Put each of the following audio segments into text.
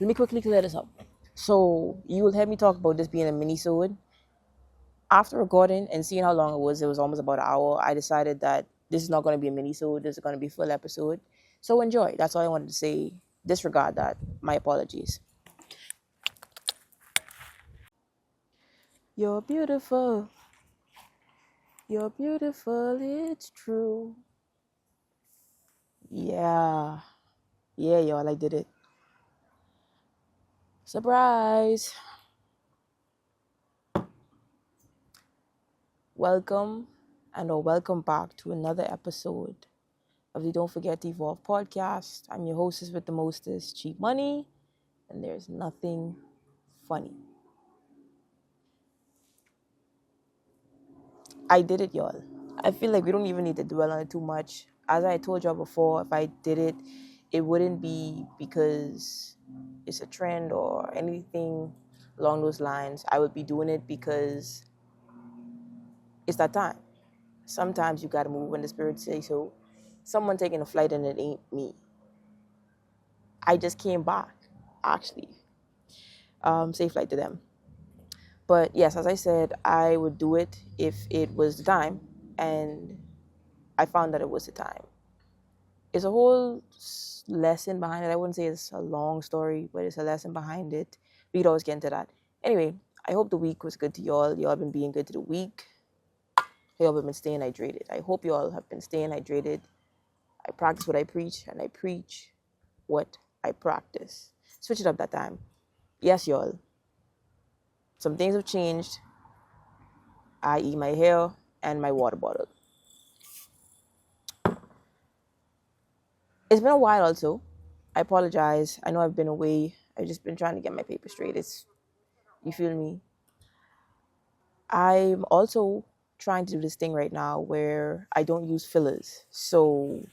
Let me quickly clear this up. So you will hear me talk about this being a mini-sode. After recording and seeing how long it was almost about an hour, I decided that this is not going to be a mini-sode, this is going to be a full episode. So enjoy. That's all I wanted to say. Disregard that. My apologies. You're beautiful. You're beautiful, it's true. Yeah. Yeah, y'all, I did it. Surprise. Welcome or welcome back to another episode of the Don't Forget to Evolve podcast. I'm your hostess with the mostest, Cheap Money, and there's nothing funny. I did it, y'all. I feel like we don't even need to dwell on it too much. As I told y'all before, if I did it, it wouldn't be because it's a trend or anything along those lines. I would be doing it because it's that time. Sometimes you gotta move when the spirit says so. Someone taking a flight and it ain't me. I just came back, actually. Safe flight to them. But yes, as I said, I would do it if it was the time, and I found that it was the time. It's a whole lesson behind it. I wouldn't say it's a long story, but it's a lesson behind it. We could always get into that. Anyway, I hope the week was good to y'all. Y'all been being good to the week. Y'all have been staying hydrated. I hope y'all have been staying hydrated. I practice what I preach, and I preach what I practice. Switch it up that time. Yes, y'all. Some things have changed, i.e. my hair and my water bottle. It's been a while also. I apologize. I know I've been away. I've just been trying to get my paper straight. You feel me? I'm also trying to do this thing right now where I don't use fillers. So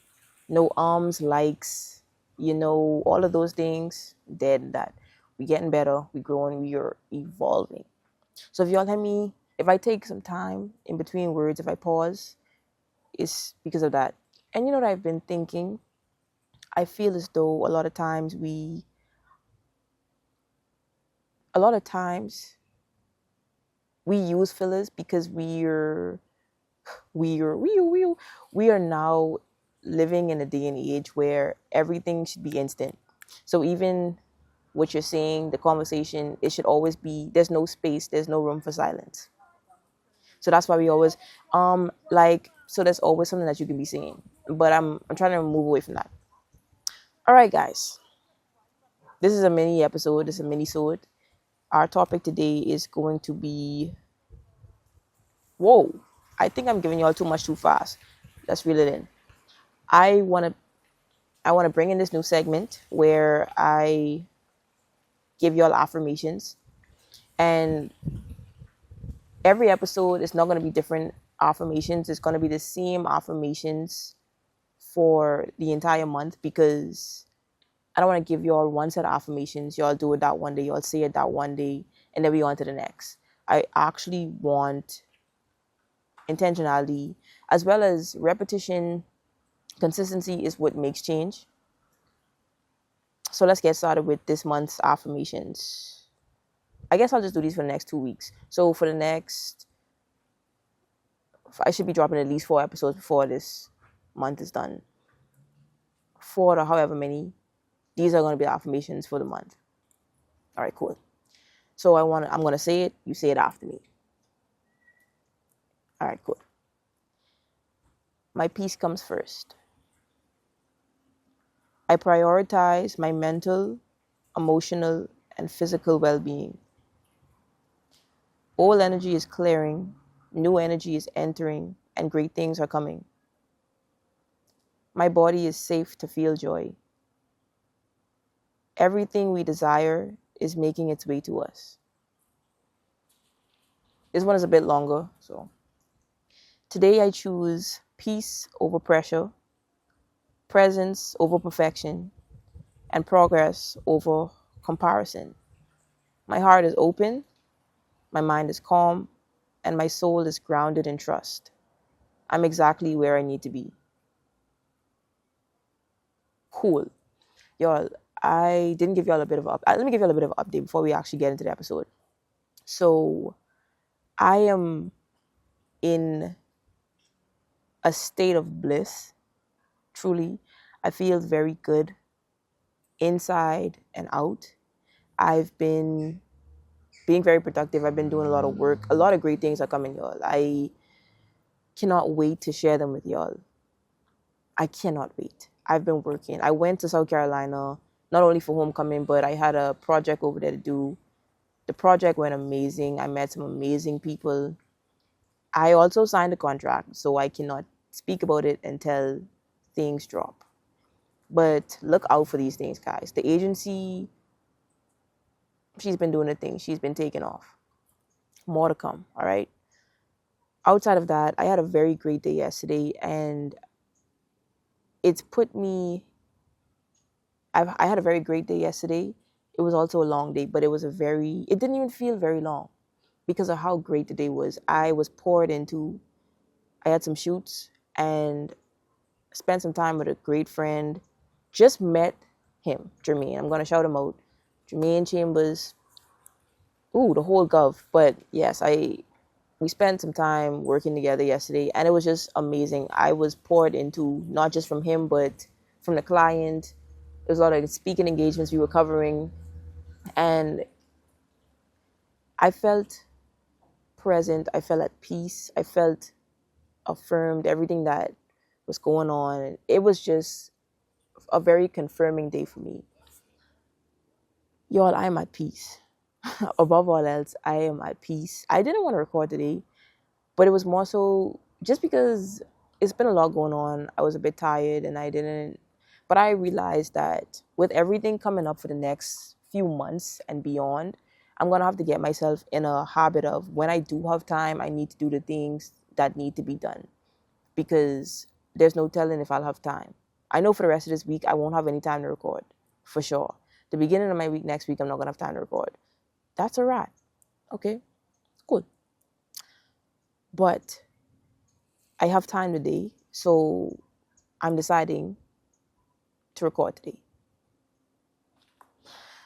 no arms, likes, all of those things, dead that. We're getting better, we're growing, we are evolving. So if y'all hear me, if I take some time in between words, if I pause, it's because of that. And you know what I've been thinking? I feel as though a lot of times we use fillers because we are now living in a day and age where everything should be instant. So even what you're saying, the conversation, it should always be, there's no space, there's no room for silence. So that's why we always so there's always something that you can be saying. But I'm trying to move away from that. All right, guys. This is a mini episode, this is a mini sword. Our topic today is going to be whoa. I think I'm giving y'all too much too fast. Let's reel it in. I wanna bring in this new segment where I give y'all affirmations, and every episode is not going to be different affirmations. It's going to be the same affirmations for the entire month because I don't want to give y'all one set of affirmations. Y'all do it that one day, y'all say it that one day, and then we on to the next. I actually want intentionality as well as repetition. Consistency is what makes change. So let's get started with this month's affirmations. I guess I'll just do these for the next 2 weeks. So for the next, I should be dropping at least 4 episodes before this month is done. 4 or however many. These are going to be the affirmations for the month. All right, cool. So I'm going to say it. You say it after me. All right, cool. My peace comes first. I prioritize my mental, emotional, and physical well-being. Old energy is clearing, new energy is entering, and great things are coming. My body is safe to feel joy. Everything we desire is making its way to us. This one is a bit longer, so. Today I choose peace over pressure, presence over perfection, and progress over comparison. My heart is open, my mind is calm, and my soul is grounded in trust. I'm exactly where I need to be. Cool. Y'all, I didn't give y'all a bit of let me give y'all a bit of an update before we actually get into the episode. So I am in a state of bliss. Truly, I feel very good inside and out. I've been being very productive. I've been doing a lot of work. A lot of great things are coming, y'all. I cannot wait to share them with y'all. I cannot wait. I've been working. I went to South Carolina, not only for homecoming, but I had a project over there to do. The project went amazing. I met some amazing people. I also signed a contract, so I cannot speak about it until things drop. But look out for these things, guys. The agency, she's been doing a thing. She's been taking off. More to come, all right? Outside of that, I had a very great day yesterday, and it's put me... I had a very great day yesterday. It was also a long day, but it didn't even feel very long because of how great the day was. I had some shoots and spent some time with a great friend. Just met him, Jermaine. I'm going to shout him out. Jermaine Chambers. Ooh, the whole gov. But yes, we spent some time working together yesterday, and it was just amazing. I was poured into, not just from him, but from the client. There's a lot of speaking engagements we were covering, and I felt present. I felt at peace. I felt affirmed, everything that was going on. It was just a very confirming day for me. Y'all, I am at peace. Above all else, I am at peace. I didn't want to record today, but it was more so just because it's been a lot going on. I was a bit tired and but I realized that with everything coming up for the next few months and beyond, I'm going to have to get myself in a habit of when I do have time, I need to do the things that need to be done, because there's no telling if I'll have time. I know for the rest of this week, I won't have any time to record, for sure. The beginning of my week next week, I'm not going to have time to record. That's a wrap. Okay, cool. But I have time today, so I'm deciding to record today.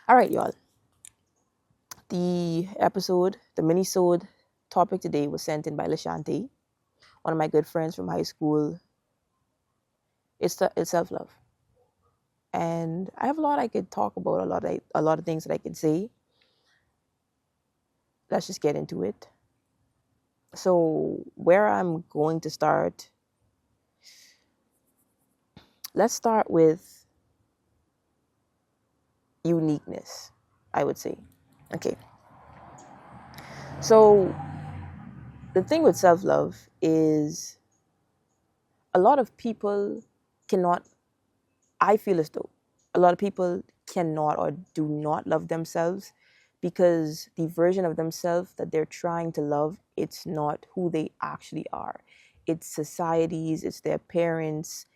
All right, y'all. The mini-sode topic today was sent in by Lashante, one of my good friends from high school. It's self-love. And I have a lot I could talk about, a lot of things that I could say. Let's just get into it. So where I'm going to start, let's start with uniqueness, I would say. Okay. So the thing with self-love is a lot of people I feel as though a lot of people cannot or do not love themselves because the version of themselves that they're trying to love, it's not who they actually are. It's society's, it's their parents,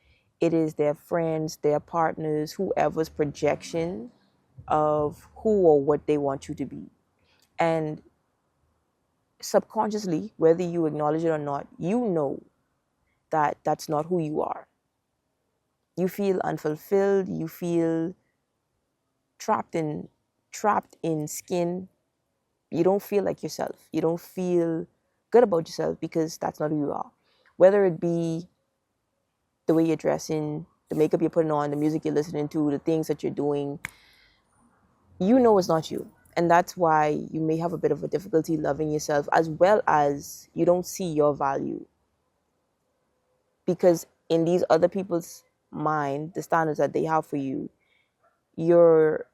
it is their friends, their partners, whoever's projection of who or what they want you to be. And subconsciously, whether you acknowledge it or not, you know that that's not who you are. You feel unfulfilled, you feel trapped in skin. You don't feel like yourself. You don't feel good about yourself because that's not who you are. Whether it be the way you're dressing, the makeup you're putting on, the music you're listening to, the things that you're doing, you know it's not you. And that's why you may have a bit of a difficulty loving yourself, as well as you don't see your value. Because in these other people's mind, the standards that they have for you, you're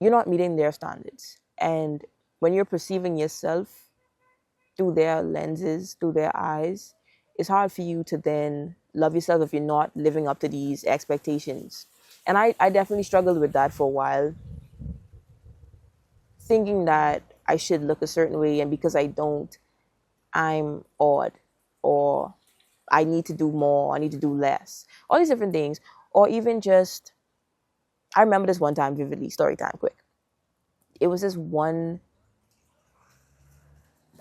not meeting their standards. And when you're perceiving yourself through their lenses, through their eyes, it's hard for you to then love yourself if you're not living up to these expectations. And I definitely struggled with that for a while, thinking that I should look a certain way, and because I don't, I'm odd, or I need to do more, I need to do less. All these different things. Or even just, I remember this one time vividly, story time, quick. It was this one,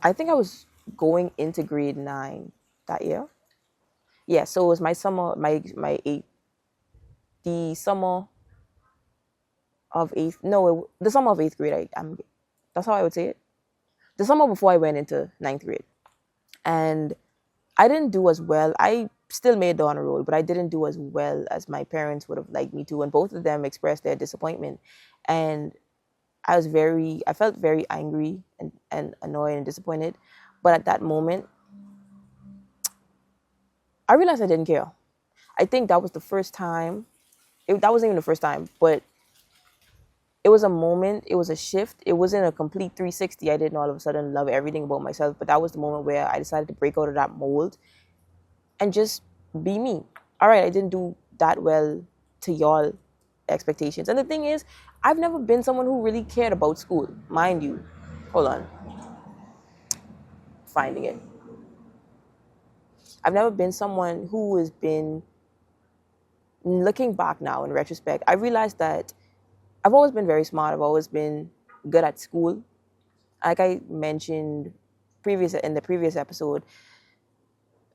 I think I was going into grade 9 that year. Yeah, so it was my summer, the summer of eighth, no, the summer of eighth grade. That's how I would say it. The summer before I went into ninth grade, and I didn't do as well. I still made the honor roll, but I didn't do as well as my parents would have liked me to, and both of them expressed their disappointment. And I felt very angry and annoyed and disappointed. But at that moment, I realized I didn't care. I think that was the first time. That wasn't even the first time, but it was a moment. It was a shift. It wasn't a complete 360. I didn't all of a sudden love everything about myself, but that was the moment where I decided to break out of that mold and just be me. All right, I didn't do that well to y'all expectations. And the thing is, I've never been someone who really cared about school. Mind you, hold on, finding it. I've never been someone who has been, looking back now in retrospect, I realized that I've always been very smart. I've always been good at school. Like I mentioned in the previous episode,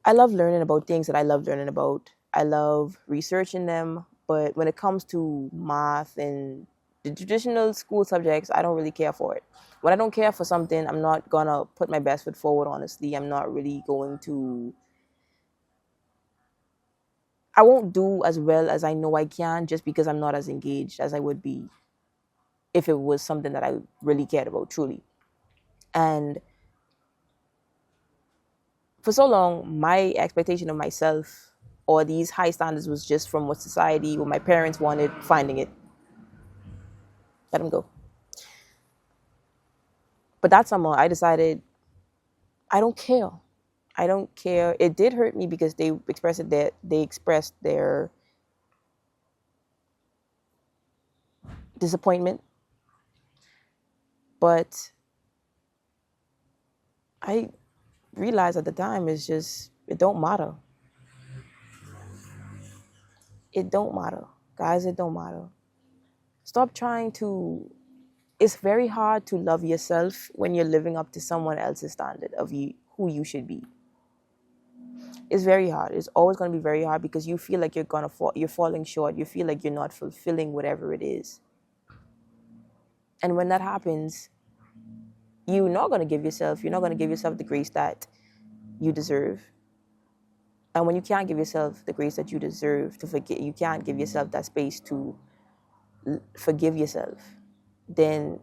I love learning about things that I love learning about. I love researching them, but when it comes to math and the traditional school subjects, I don't really care for it. When I don't care for something, I'm not gonna put my best foot forward, honestly. I'm not really going to, I won't do as well as I know I can just because I'm not as engaged as I would be if it was something that I really cared about, truly. And for so long, my expectation of myself or these high standards was just from what society, what my parents wanted, finding it. Let them go. But that summer, I decided I don't care. I don't care. It did hurt me because they expressed their disappointment. But I realized at the time it don't matter. It don't matter. Guys, it don't matter. Stop trying to, it's very hard to love yourself when you're living up to someone else's standard of you, who you should be. It's very hard. It's always going to be very hard because you feel like you're falling short. You feel like you're not fulfilling whatever it is. And when that happens, you're not going to give yourself the grace that you deserve. And when you can't give yourself the grace that you deserve to forget, you can't give yourself that space to forgive yourself, then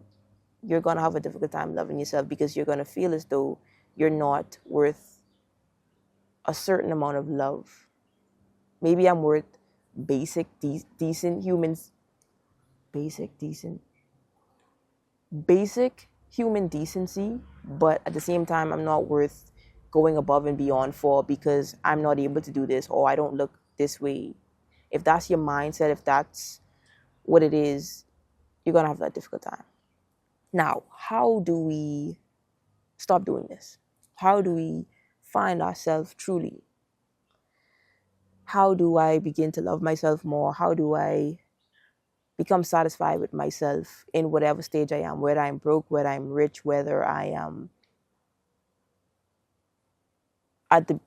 you're going to have a difficult time loving yourself because you're going to feel as though you're not worth a certain amount of love. Maybe I'm worth decent human decency, but at the same time, I'm not worth going above and beyond for because I'm not able to do this or I don't look this way. If that's your mindset, if that's what it is, you're going to have that difficult time. Now, how do we stop doing this? How do we find ourselves truly? How do I begin to love myself more? How do I become satisfied with myself in whatever stage I am, whether I'm broke, whether I'm rich, whether I am at the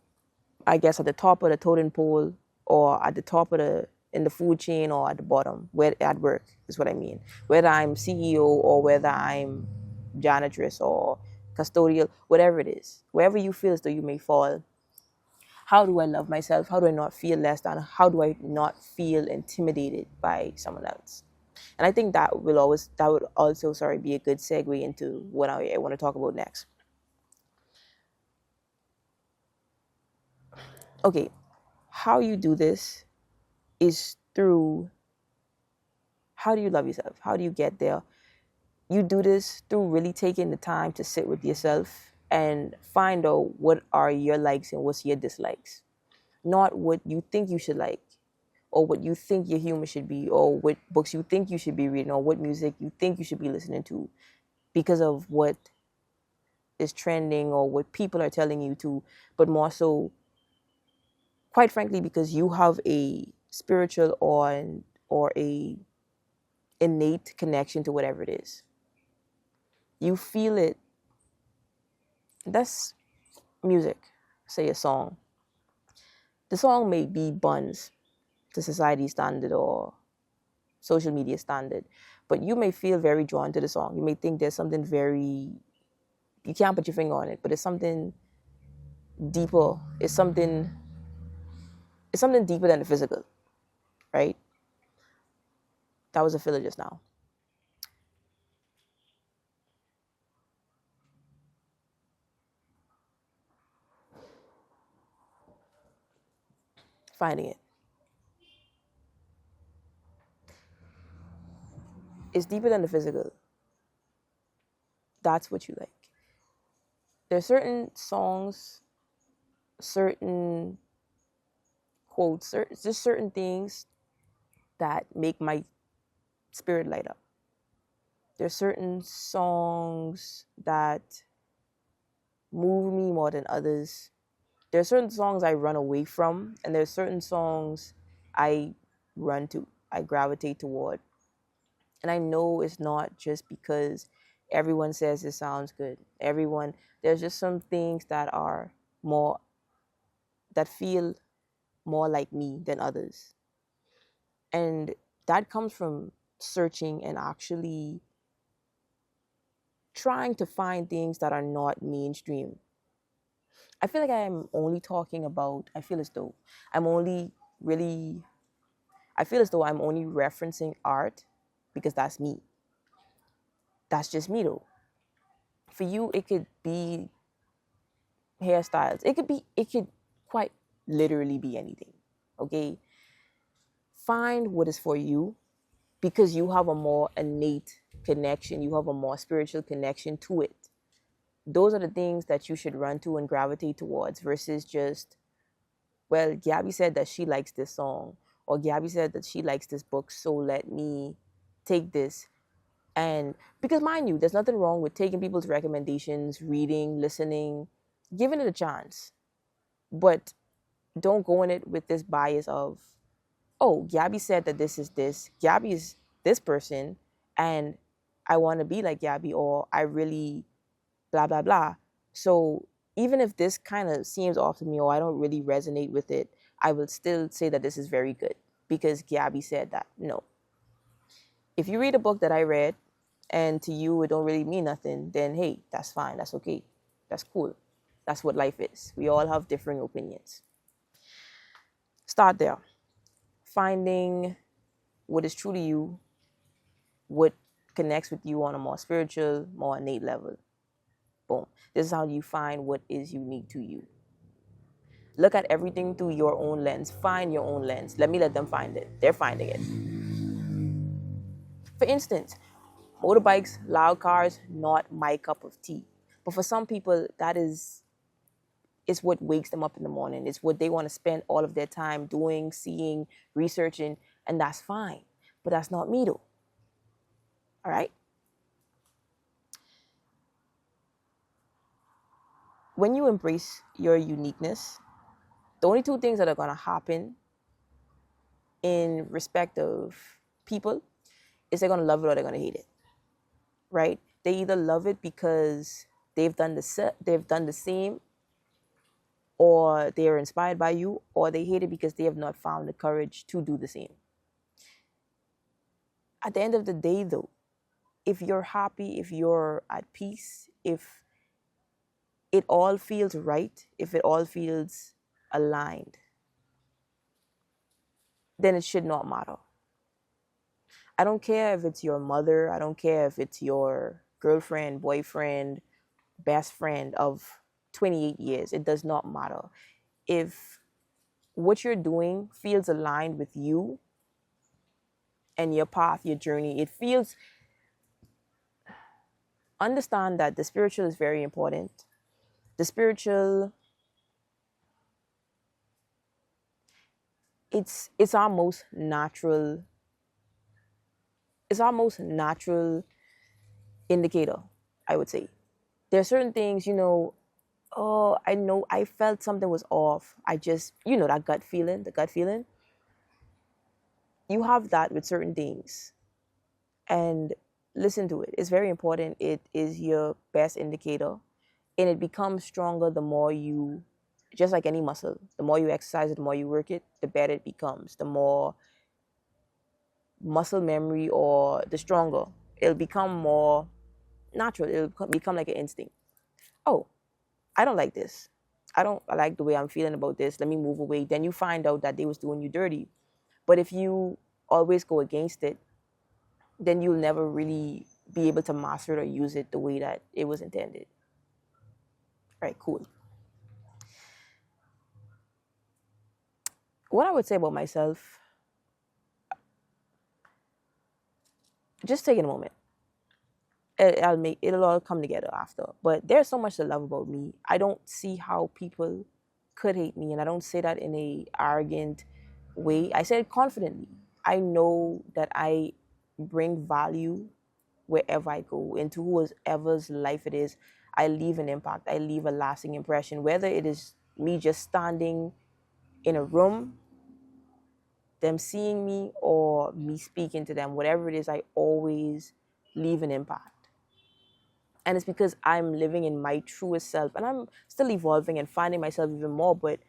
top of the totem pole or at the top of in the food chain or at the bottom, where at work is what I mean. Whether I'm CEO or whether I'm janitress or custodial, whatever it is, wherever you feel as though you may fall, how do I love myself? How do I not feel less than? How do I not feel intimidated by someone else? And I think that would also be a good segue into what I want to talk about next. Okay, how you do this is through, how do you love yourself? How do you get there? You do this through really taking the time to sit with yourself and find out what are your likes and what's your dislikes. Not what you think you should like, or what you think your humor should be, or what books you think you should be reading, or what music you think you should be listening to because of what is trending or what people are telling you to, but more so, quite frankly, because you have a spiritual or a innate connection to whatever it is. You feel it. That's music, say a song. The song may be buns to society standard or social media standard, But you may feel very drawn to the song. You may think there's something very, you can't put your finger on it, but it's something deeper. It's something deeper than the physical, right? That was a filler just now. Finding it. It's deeper than the physical. That's what you like. There's certain songs, certain quotes, just certain things that make my spirit light up. There's certain songs that move me more than others. There's certain songs I run away from, and there's certain songs I run to, I gravitate toward. And I know it's not just because everyone says it sounds good. There's just some things that are more, that feel more like me than others. And that comes from searching and actually trying to find things that are not mainstream. I feel like I'm only talking about, really, I feel as though I'm only referencing art because that's me. That's just me though. For you, it could be hairstyles. It could quite literally be anything. Okay? Find what is for you because you have a more innate connection. You have a more spiritual connection to it. Those are the things that you should run to and gravitate towards versus just, well, Gabby said that she likes this song, or Gabby said that she likes this book, so let me take this. And because, mind you, there's nothing wrong with taking people's recommendations, reading, listening, giving it a chance. But don't go in it with this bias of, oh, Gabby said that this is this. Gabby is this person, and I want to be like Gabby, or I really blah, blah, blah. So even if this kind of seems off to me or I don't really resonate with it, I will still say that this is very good because Gabby said that. No. If you read a book that I read and to you it don't really mean nothing, then hey, that's fine. That's okay. That's cool. That's what life is. We all have differing opinions. Start there. Finding what is true to you, what connects with you on a more spiritual, more innate level. Boom. This is how you find what is unique to you. Look at everything through your own lens. Find your own lens. Let them find it. They're finding it. For instance, motorbikes, loud cars, not my cup of tea. But for some people, that is what wakes them up in the morning. It's what they want to spend all of their time doing, seeing, researching, and that's fine. But that's not me though. All right? When you embrace your uniqueness, the only two things that are going to happen in respect of people is they're going to love it or they're going to hate it, right? They either love it because they've done the same, or they are inspired by you, or they hate it because they have not found the courage to do the same. At the end of the day, though, if you're happy, if you're at peace, if it all feels right, if it all feels aligned, then it should not matter. I don't care if it's your mother. I don't care if it's your girlfriend, boyfriend, best friend of 28 years. It does not matter. If what you're doing feels aligned with you and your path, your journey, understand that the spiritual is very important. The spiritual, it's our most natural indicator, I would say. There are certain things, oh, I know I felt something was off. I just, that gut feeling, the gut feeling. You have that with certain things. And listen to it. It's very important. It is your best indicator. And it becomes stronger the more you, just like any muscle, the more you exercise it, the more you work it, the better it becomes. The more muscle memory or the stronger. It'll become more natural. It'll become like an instinct. Oh, I don't like this. I don't like the way I'm feeling about this. Let me move away. Then you find out that they was doing you dirty. But if you always go against it, then you'll never really be able to master it or use it the way that it was intended. All right, cool. What I would say about myself, just taking a moment. It'll all come together after. But there's so much to love about me. I don't see how people could hate me, and I don't say that in a arrogant way. I say it confidently. I know that I bring value wherever I go, into whoever's life it is. I leave an impact. I leave a lasting impression, whether it is me just standing in a room, them seeing me, or me speaking to them. Whatever it is, I always leave an impact. And it's because I'm living in my truest self, and I'm still evolving and finding myself even more, but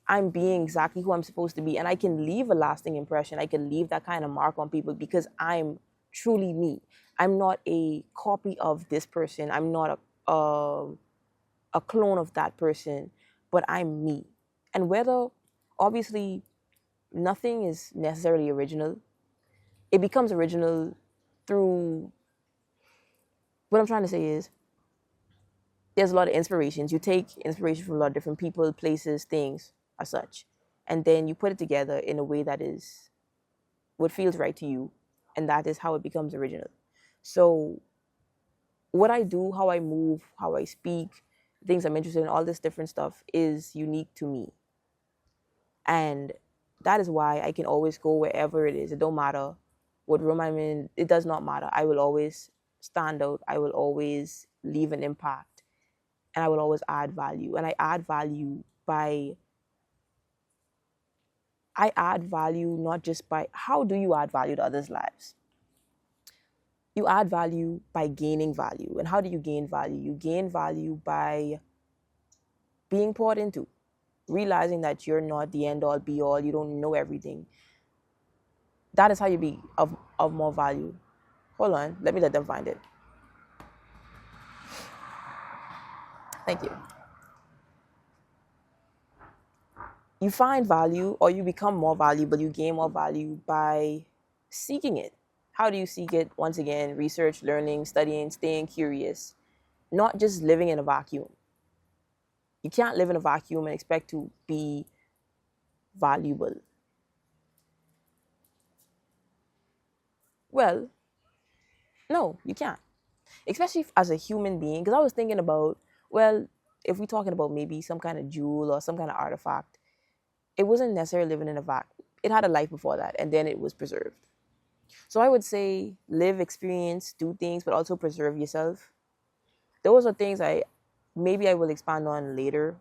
I'm being exactly who I'm supposed to be, and I can leave a lasting impression. I can leave that kind of mark on people because I'm truly me. I'm not a copy of this person. I'm not a clone of that person, but I'm me. And whether, obviously, nothing is necessarily original, it becomes original through, what I'm trying to say is, there's a lot of inspirations. You take inspiration from a lot of different people, places, things, as such. And then you put it together in a way that is what feels right to you. And that is how it becomes original. So what I do, how I move, how I speak, things I'm interested in, all this different stuff is unique to me. And that is why I can always go wherever it is. It don't matter what room I'm in. It does not matter. I will always stand out. I will always leave an impact. And I will always add value. And I add value not just by, how do you add value to others' lives? You add value by gaining value. And how do you gain value? You gain value by being poured into, realizing that you're not the end all be all, you don't know everything. That is how you be of more value. Hold on, let me let them find it. Thank you. You find value, or you become more valuable, you gain more value by seeking it. How do you seek it? Once again, research, learning, studying, staying curious, not just living in a vacuum. You can't live in a vacuum and expect to be valuable. Well, no, you can't. Especially as a human being, because I was thinking about, well, if we're talking about maybe some kind of jewel or some kind of artifact, it wasn't necessarily living in a vacuum. It had a life before that, and then it was preserved. So I would say live, experience, do things, but also preserve yourself. Those are things I will expand on later,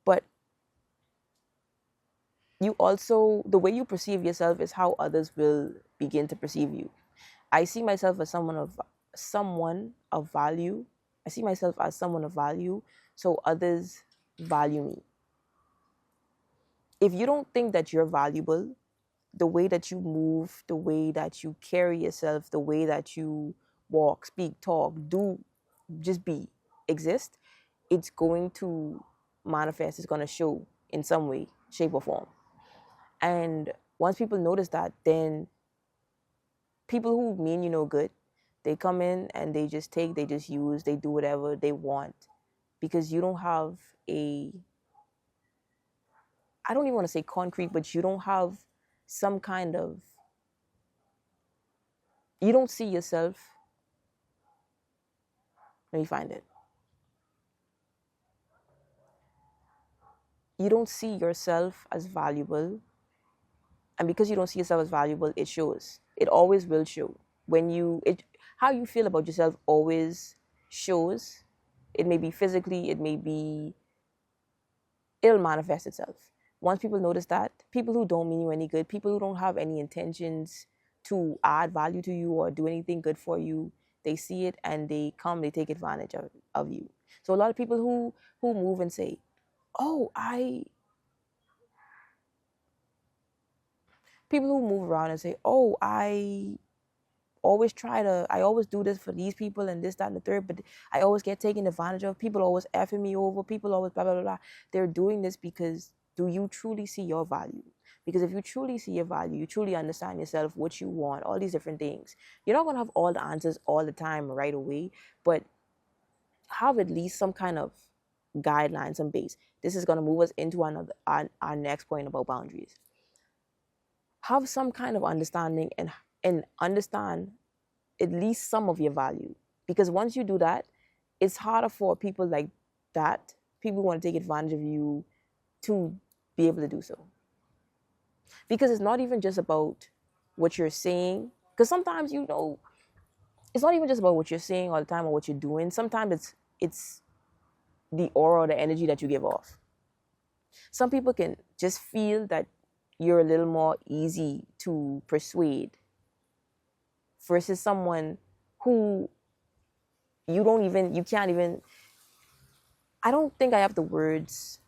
but you also, the way you perceive yourself is how others will begin to perceive you. I see myself as someone of value. I see myself as someone of value, so others value me. If you don't think that you're valuable, the way that you move, the way that you carry yourself, the way that you walk, speak, talk, do, just be, exist, it's going to manifest, it's going to show in some way, shape, or form. And once people notice that, then people who mean you no good, they come in and they just take, they just use, they do whatever they want, because you don't have I don't even want to say concrete, but you don't have some kind of, you don't see yourself. Let me find it. You don't see yourself as valuable. And because you don't see yourself as valuable, it shows. It always will show. How you feel about yourself always shows. It may be physically, it'll manifest itself. Once people notice that, people who don't mean you any good, people who don't have any intentions to add value to you or do anything good for you, they see it and they take advantage of you. So a lot of people who move and say, oh, People who move around and say, oh, I always do this for these people and this, that, and the third, but I always get taken advantage of. People always effing me over. People always blah, blah, blah, blah. They're doing this because do you truly see your value? Because if you truly see your value, you truly understand yourself, what you want, all these different things. You're not going to have all the answers all the time right away, but have at least some kind of guidelines, some base. This is going to move us into our next point about boundaries. Have some kind of understanding and understand at least some of your value. Because once you do that, it's harder for people like that, people who want to take advantage of you, to be able to do so. Because it's not even just about what you're saying. Because sometimes, it's not even just about what you're saying all the time or what you're doing. Sometimes it's the aura or the energy that you give off. Some people can just feel that you're a little more easy to persuade versus someone who you can't even, I don't think I have the words.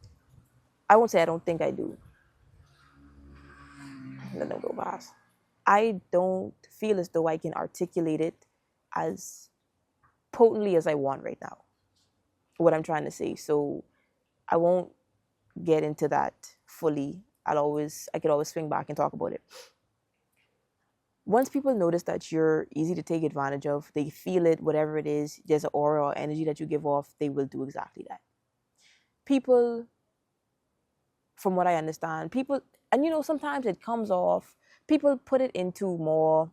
I won't say I don't think I do. Let them go past. I don't feel as though I can articulate it as potently as I want right now, what I'm trying to say. So I won't get into that fully. I could always swing back and talk about it. Once people notice that you're easy to take advantage of, they feel it, whatever it is, there's an aura or energy that you give off, they will do exactly that. People, from what I understand, and sometimes it comes off, people put it into more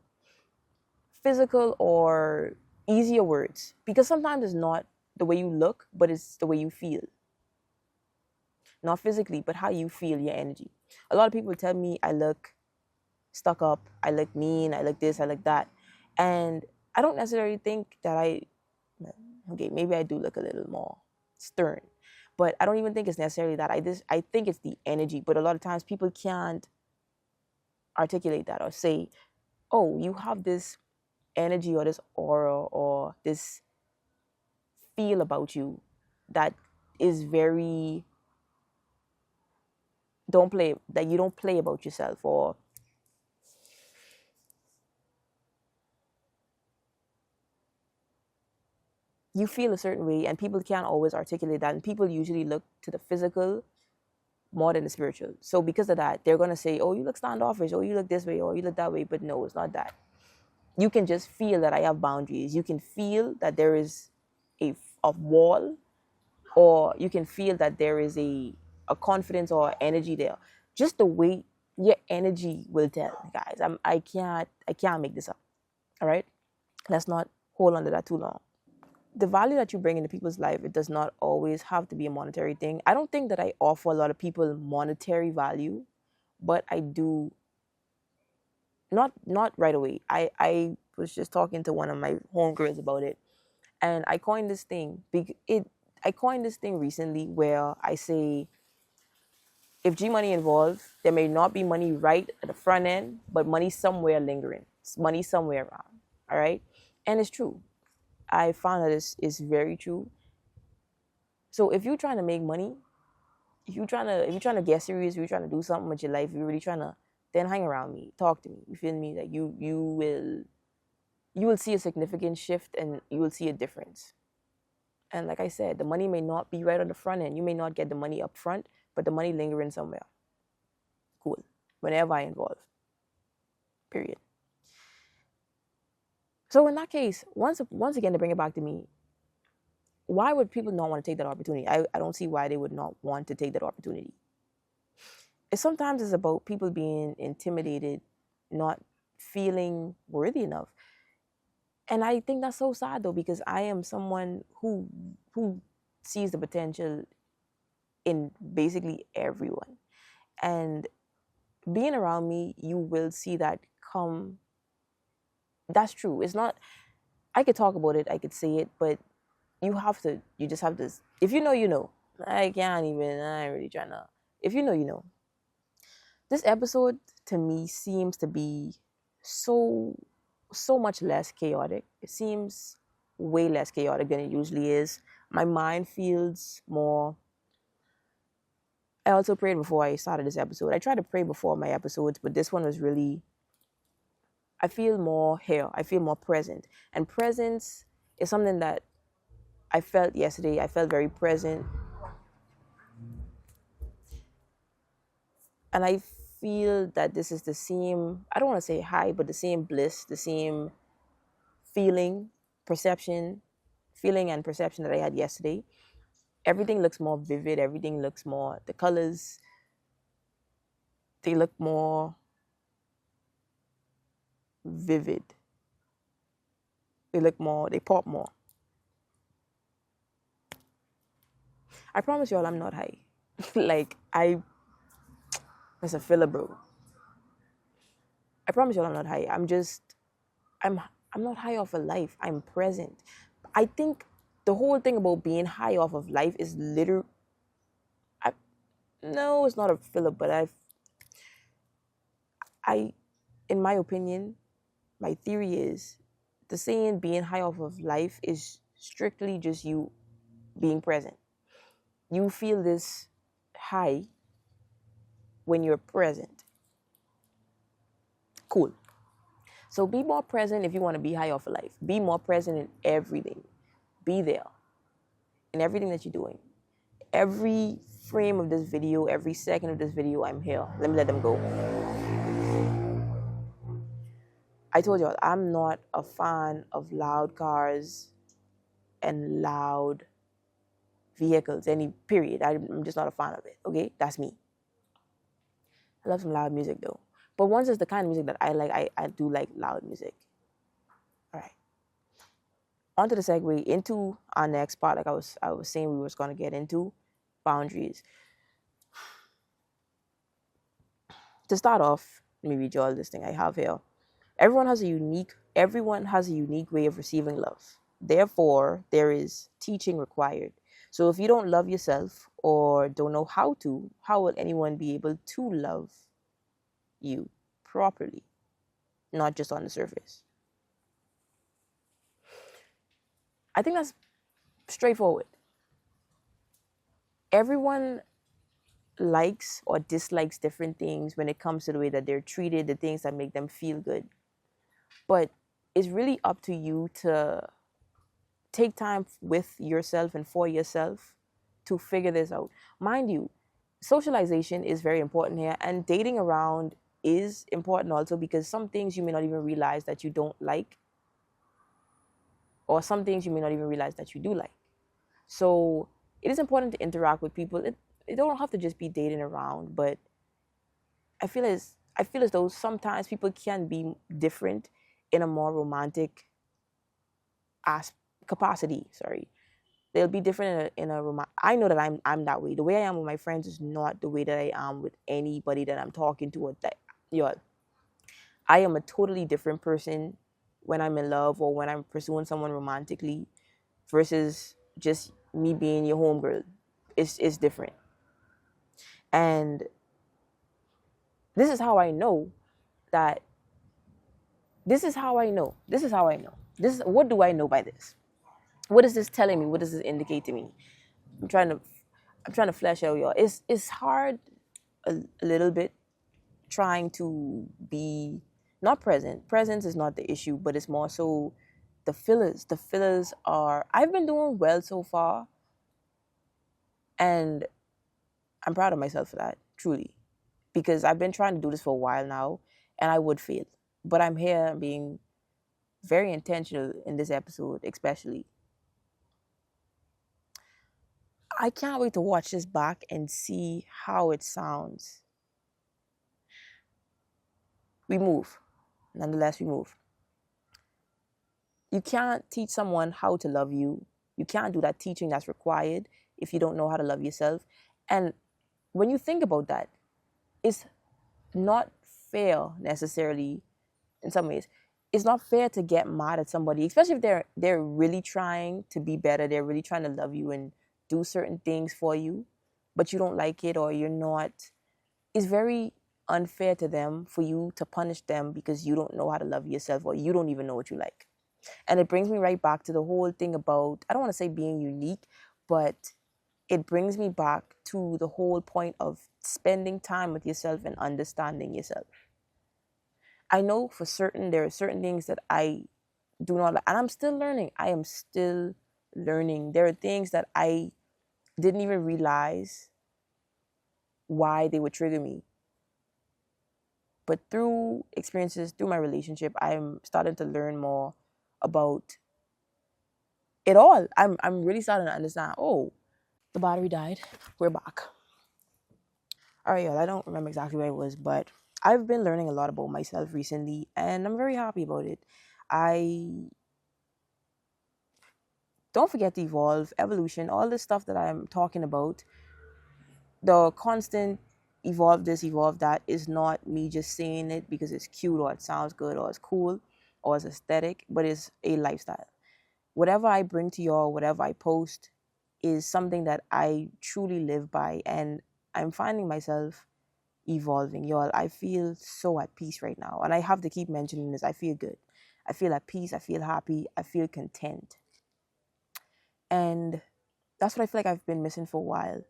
physical or easier words, because sometimes it's not the way you look, but it's the way you feel. Not physically, but how you feel, your energy. A lot of people tell me I look stuck up, I look mean, I look this, I look that. And I don't necessarily think that maybe I do look a little more stern, but I don't even think it's necessarily that. I think it's the energy. But a lot of times people can't articulate that or say, oh, you have this energy or this aura or this feel about you that is very, that you don't play about yourself, or you feel a certain way, and people can't always articulate that. And people usually look to the physical more than the spiritual. So because of that, they're going to say, oh, you look standoffish, oh, you look this way, or you look that way. But no, it's not that. You can just feel that I have boundaries. You can feel that there is a wall, or you can feel that there is a confidence or energy there. Just the way your energy will tell, guys. I can't make this up. All right? Let's not hold on to that too long. The value that you bring into people's life, it does not always have to be a monetary thing. I don't think that I offer a lot of people monetary value, but I do. Not right away. I was just talking to one of my homegirls about it, and I coined this thing. I coined this thing recently where I say, if G money involved, there may not be money right at the front end, but money somewhere lingering, money somewhere around. All right, and it's true. I found that is very true. So if you're trying to make money, if you're trying to get serious, if you're trying to do something with your life, if you're really trying to, then hang around me, talk to me. You feel me? That you will see a significant shift, and you will see a difference. And like I said, the money may not be right on the front end. You may not get the money up front, but the money lingering somewhere. Cool. Whenever I involve. Period. So in that case, once again, to bring it back to me, why would people not want to take that opportunity? I don't see why they would not want to take that opportunity. Sometimes it's about people being intimidated, not feeling worthy enough. And I think that's so sad, though, because I am someone who sees the potential in basically everyone. And being around me, you will see that come. That's true. It's not, I could talk about it, I could say it, but you just have to, if you know, you know. I ain't really trying to, if you know, you know. This episode, to me, seems to be so much less chaotic. It seems way less chaotic than it usually is. My mind feels more, I also prayed before I started this episode. I try to pray before my episodes, but this one was really, I feel more here. I feel more present. And presence is something that I felt yesterday. I felt very present. And I feel that this is the same, I don't want to say high, but the same bliss, the same feeling, perception, feeling and perception that I had yesterday. Everything looks more vivid. Everything looks more, the colors, they look more vivid. They look more, they pop more. I promise y'all I'm not high. Like, that's a filler, bro. I promise y'all I'm not high. I'm not high off of life. I'm present. I think the whole thing about being high off of life is literally, no, it's not a filler, but in my opinion, my theory is the saying being high off of life is strictly just you being present. You feel this high when you're present. Cool. So be more present if you want to be high off of life. Be more present in everything. Be there in everything that you're doing. Every frame of this video, every second of this video, I'm here. Let me let them go. I told y'all, I'm not a fan of loud cars and loud vehicles, any period. I'm just not a fan of it, okay? That's me. I love some loud music, though. But once it's the kind of music that I like, I do like loud music. All right. On to the segue into our next part, like I was saying we was going to get into, boundaries. To start off, let me read you all this thing I have here. Everyone has a unique way of receiving love. Therefore, there is teaching required. So if you don't love yourself or don't know how to, how will anyone be able to love you properly, not just on the surface? I think that's straightforward. Everyone likes or dislikes different things when it comes to the way that they're treated, the things that make them feel good. But it's really up to you to take time with yourself and for yourself to figure this out. Mind you, socialization is very important here, and dating around is important also, because some things you may not even realize that you don't like, or some things you may not even realize that you do like. So it is important to interact with people. It don't have to just be dating around, but I feel as though sometimes people can be different in a more romantic capacity. Sorry, they'll be different in a romantic. I know that I'm that way. The way I am with my friends is not the way that I am with anybody that I'm talking to. Or that, I am a totally different person when I'm in love or when I'm pursuing someone romantically versus just me being your homegirl. It's different. And this is how I know that. This is how I know. What do I know by this? What is this telling me? What does this indicate to me? I'm trying to flesh out, y'all. It's hard a little bit trying to be not present. Presence is not the issue, but it's more so the fillers. The fillers are, I've been doing well so far, and I'm proud of myself for that, truly, because I've been trying to do this for a while now, and I would fail. But I'm here being very intentional in this episode, especially. I can't wait to watch this back and see how it sounds. We move. Nonetheless, we move. You can't teach someone how to love you. You can't do that teaching that's required if you don't know how to love yourself. And when you think about that, it's not fair necessarily in some ways. It's not fair to get mad at somebody, especially if they're really trying to be better. They're really trying to love you and do certain things for you, but you don't like it or you're not. It's very unfair to them for you to punish them because you don't know how to love yourself or you don't even know what you like. And it brings me right back to the whole thing about, I don't want to say being unique, but it brings me back to the whole point of spending time with yourself and understanding yourself. I know for certain there are certain things that I do not like, and I'm still learning. I am still learning. There are things that I didn't even realize why they would trigger me. But through experiences, through my relationship, I'm starting to learn more about it all. I'm really starting to understand. Oh, the battery died. We're back. All right, y'all. I don't remember exactly where it was, but I've been learning a lot about myself recently, and I'm very happy about it. I don't forget to evolve, evolution, all this stuff that I'm talking about. The constant evolve this, evolve that is not me just saying it because it's cute or it sounds good or it's cool or it's aesthetic, but it's a lifestyle. Whatever I bring to y'all, whatever I post is something that I truly live by, and I'm finding myself evolving. Y'all, I feel so at peace right now. And I have to keep mentioning this. I feel good. I feel at peace. I feel happy. I feel content. And that's what I feel like I've been missing for a while.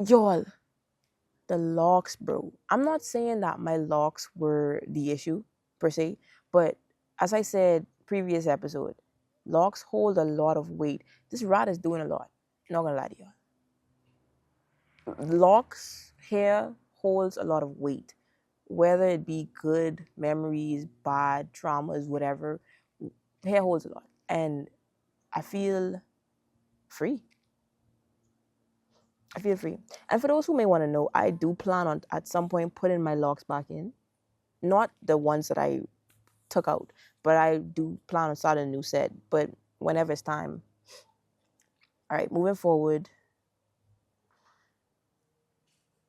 Y'all, the locks, bro. I'm not saying that my locks were the issue per se, but as I said previous episode, locks hold a lot of weight. This rat is doing a lot. Not gonna lie to y'all. Locks hair holds a lot of weight, whether it be good memories, bad traumas, whatever. Hair holds a lot, and I feel free. I feel free. And for those who may want to know, I do plan on at some point putting my locks back in. Not the ones that I took out, but I do plan on starting a new set. But whenever it's time. All right, moving forward.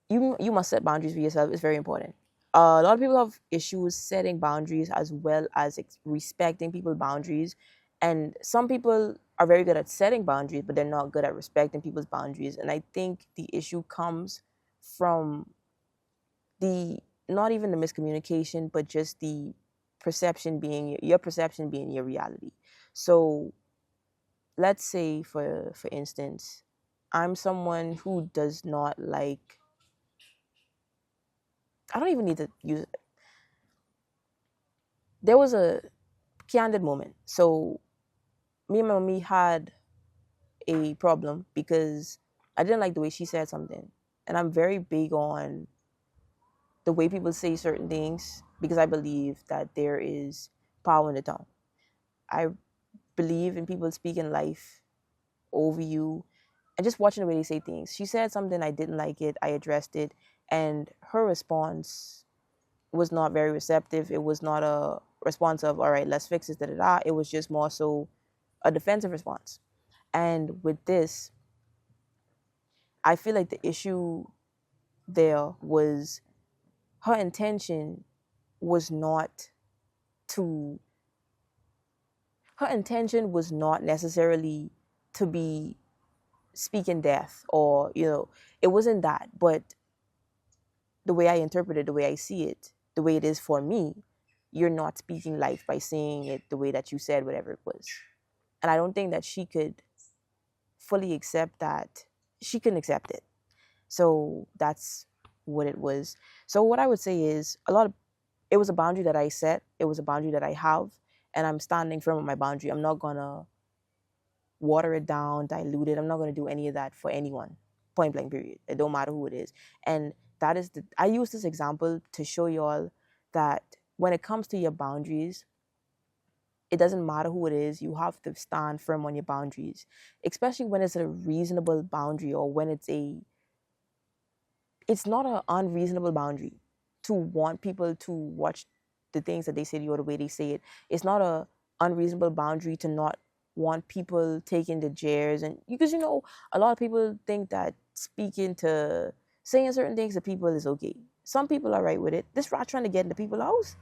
You must set boundaries for yourself. It's very important. A lot of people have issues setting boundaries as well as respecting people's boundaries. And some people are very good at setting boundaries, but they're not good at respecting people's boundaries. And I think the issue comes from the not even the miscommunication, but just the perception being your perception being your reality. So let's say for instance, I'm someone who does not like, I don't even need to use it. There was a candid moment. So me and my mommy had a problem because I didn't like the way she said something. And I'm very big on the way people say certain things because I believe that there is power in the tongue. I believe in people speaking life over you and just watching the way they say things. She said something, I didn't like it, I addressed it, and her response was not very receptive. It was not a response of, all right, let's fix this, da da da. It was just more so a defensive response. And with this, I feel like the issue there was her intention was not to, her intention was not necessarily to be speaking death or, it wasn't that. But the way I interpret it, the way I see it, the way it is for me, you're not speaking life by saying it the way that you said whatever it was. And I don't think that she could fully accept that. She couldn't accept it. So that's what it was. So what I would say is it was a boundary that I set. It was a boundary that I have. And I'm standing firm on my boundary. I'm not going to water it down, dilute it. I'm not going to do any of that for anyone. Point blank, period. It don't matter who it is. And that is I use this example to show y'all that when it comes to your boundaries, it doesn't matter who it is. You have to stand firm on your boundaries, especially when it's a reasonable boundary or when it's not an unreasonable boundary to want people to watch the things that they say to you or the way they say it. It's not an unreasonable boundary to not want people taking the jeers. And because, a lot of people think that saying certain things to people is okay. Some people are right with it. This rat trying to get into people's house.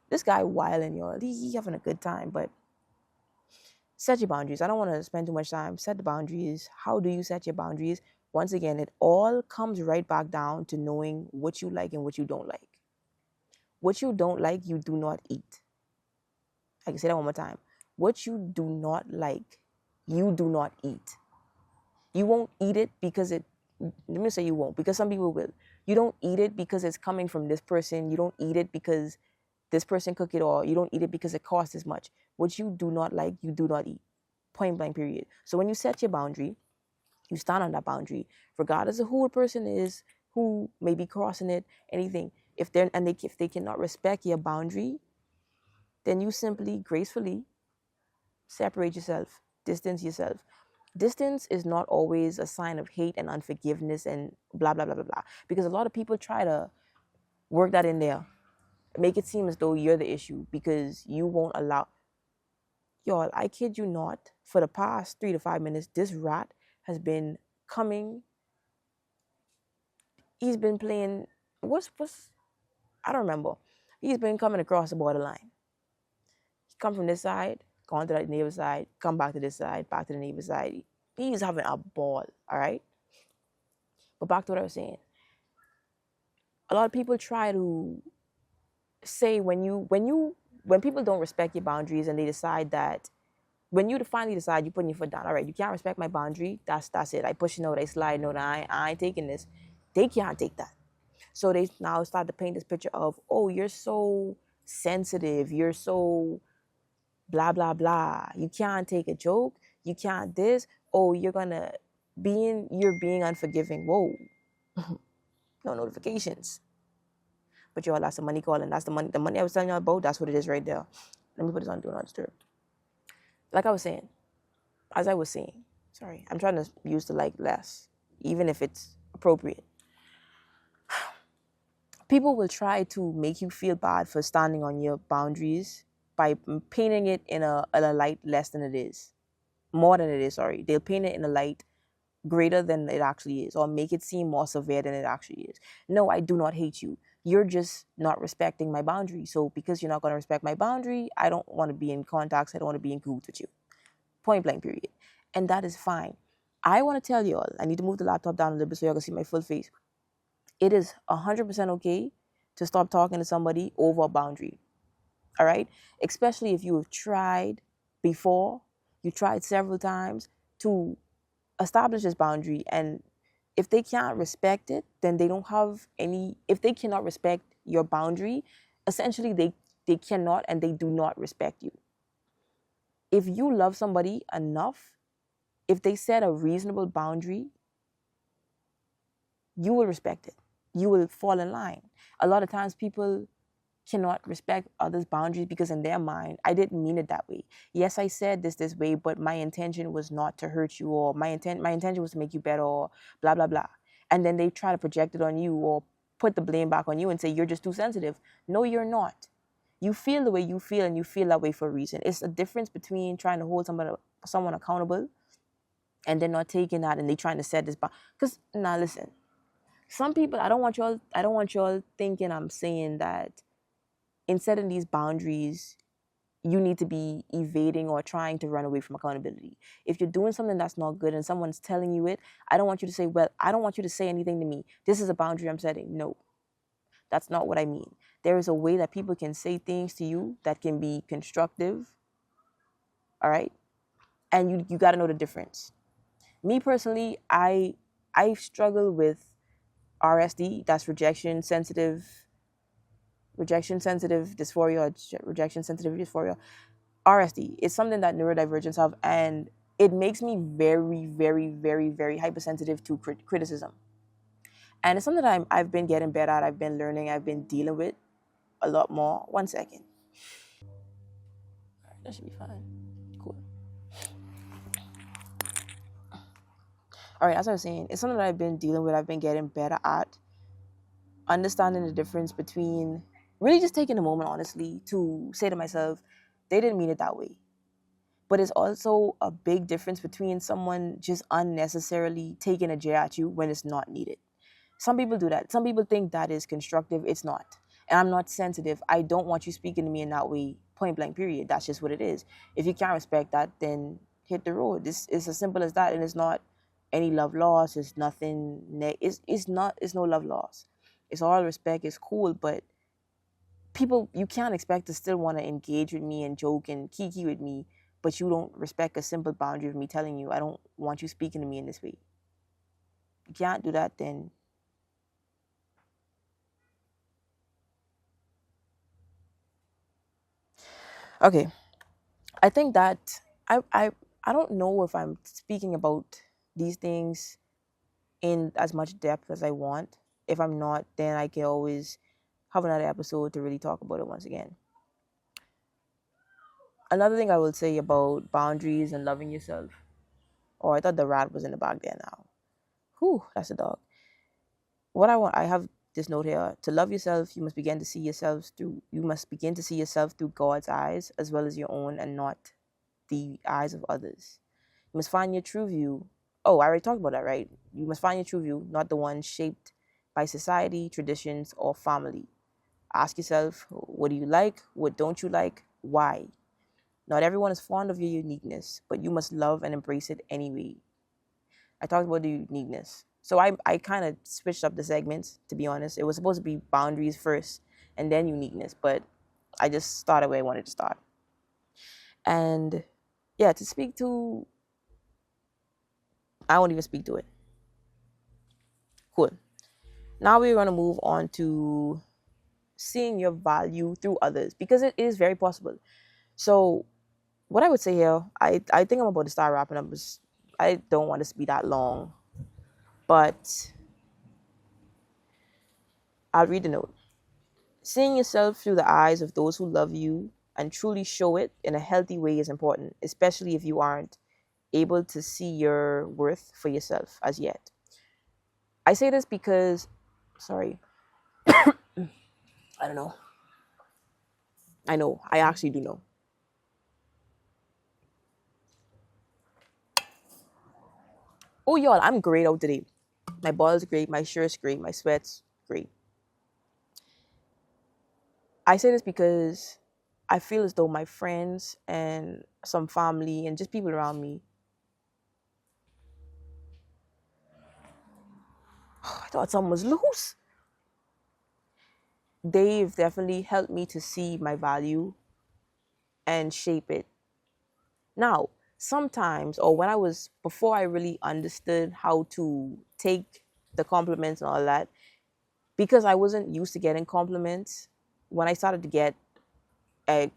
This guy wilding, y'all. He having a good time, but set your boundaries. I don't want to spend too much time. Set the boundaries. How do you set your boundaries? Once again, it all comes right back down to knowing what you like and what you don't like. What you don't like, you do not eat. I can say that one more time. What you do not like, you do not eat. You won't eat it because let me say you won't, because some people will. You don't eat it because it's coming from this person. You don't eat it because this person cook it, or you don't eat it because it costs as much. What you do not like, you do not eat. Point blank period. So when you set your boundary, you stand on that boundary, regardless of who a person is, who may be crossing it, anything. If they cannot respect your boundary, then you simply gracefully separate yourself, distance yourself. Distance is not always a sign of hate and unforgiveness and blah blah blah blah blah. Because a lot of people try to work that in there, make it seem as though you're the issue because you won't allow. Y'all, I kid you not, for the past 3 to 5 minutes, this rat has been coming. He's been playing. What's I don't remember. He's been coming across the borderline. He come from this side, gone to the neighbor side, come back to this side, back to the neighbor side. He's having a ball, all right? But back to what I was saying. A lot of people try to say when people don't respect your boundaries and they decide that when you finally decide you're putting your foot down, all right, you can't respect my boundary, that's it. I push a note, I slide a note, I ain't taking this. They can't take that. So they now start to paint this picture of, oh, you're so sensitive, you're so blah, blah, blah. You can't take a joke, you can't this, oh, you're being unforgiving. Whoa. No notifications. But y'all, that's the money calling. That's the money I was telling y'all about, that's what it is right there. Let me put this on Do Not Disturb. Like I was saying, sorry, I'm trying to use the like less, even if it's appropriate. People will try to make you feel bad for standing on your boundaries by painting it in a light less than it is. More than it is, sorry. They'll paint it in a light greater than it actually is, or make it seem more severe than it actually is. No, I do not hate you. You're just not respecting my boundary. So because you're not going to respect my boundary, I don't want to be in contacts. I don't want to be in cahoots with you. Point blank period. And that is fine. I want to tell y'all, I need to move the laptop down a little bit so y'all can see my full face. It is 100% okay to stop talking to somebody over a boundary. All right? Especially if you have tried before, you tried several times to establish this boundary, and if they can't respect it, then they don't have any. If they cannot respect your boundary, essentially they cannot and they do not respect you. If you love somebody enough, if they set a reasonable boundary, you will respect it. You will fall in line. A lot of times people cannot respect others' boundaries because in their mind, I didn't mean it that way. Yes, I said this way, but my intention was not to hurt you, or my intention was to make you better, or blah, blah, blah. And then they try to project it on you or put the blame back on you and say, you're just too sensitive. No, you're not. You feel the way you feel, and you feel that way for a reason. It's a difference between trying to hold someone accountable and then not taking that, and they trying to set this bound. Because now listen, some people, I don't want y'all thinking I'm saying that in setting these boundaries, you need to be evading or trying to run away from accountability. If you're doing something that's not good and someone's telling you it, I don't want you to say, well, I don't want you to say anything to me. This is a boundary I'm setting. No, that's not what I mean. There is a way that people can say things to you that can be constructive. All right? And you got to know the difference. Me personally, I struggle with RSD, that's rejection sensitive dysphoria, rejection sensitive dysphoria. RSD is something that neurodivergents have, and it makes me very, very, very, very hypersensitive to criticism. And it's something that I've been getting better at, I've been learning, I've been dealing with a lot more. 1 second. That should be fine. Cool. All right, as I was saying, it's something that I've been dealing with, I've been getting better at understanding the difference between really just taking a moment, honestly, to say to myself, they didn't mean it that way. But it's also a big difference between someone just unnecessarily taking a jab at you when it's not needed. Some people do that. Some people think that is constructive. It's not. And I'm not sensitive. I don't want you speaking to me in that way, point blank, period. That's just what it is. If you can't respect that, then hit the road. This is as simple as that. And it's not any love loss. It's nothing. It's no love loss. It's all respect. It's cool. But people, you can't expect to still want to engage with me and joke and kiki with me, but you don't respect a simple boundary of me telling you I don't want you speaking to me in this way. You can't do that, then okay. I think that I I I don't know if I'm speaking about these things in as much depth as I want. If I'm not, then I can always have another episode to really talk about it once again. Another thing I will say about boundaries and loving yourself. Oh, I thought the rat was in the back there now. Whew, that's a dog. What I have this note here. To love yourself, you must begin to see yourself through God's eyes as well as your own and not the eyes of others. You must find your true view. Oh, I already talked about that, right? You must find your true view, not the one shaped by society, traditions, or family. Ask yourself, what do you like? What don't you like? Why? Not everyone is fond of your uniqueness, but you must love and embrace it anyway. I talked about the uniqueness. So I kind of switched up the segments, to be honest. It was supposed to be boundaries first and then uniqueness, but I just started where I wanted to start. And yeah, to speak to, I won't even speak to it. Cool. Now we're going to move on to seeing your value through others because it is very possible. So what I would say here, I think I'm about to start wrapping up. I don't want this to be that long, but I'll read the note. Seeing yourself through the eyes of those who love you and truly show it in a healthy way is important, especially if you aren't able to see your worth for yourself as yet. I say this because, sorry, I don't know. I know, I actually do know. Oh, y'all, I'm great out today. My ball's great, my shirt's great, my sweat's great. I say this because I feel as though my friends and some family and just people around me, I thought something was loose. They've definitely helped me to see my value and shape it. Now, sometimes, or when I was, before I really understood how to take the compliments and all that, because I wasn't used to getting compliments, when I started to get a,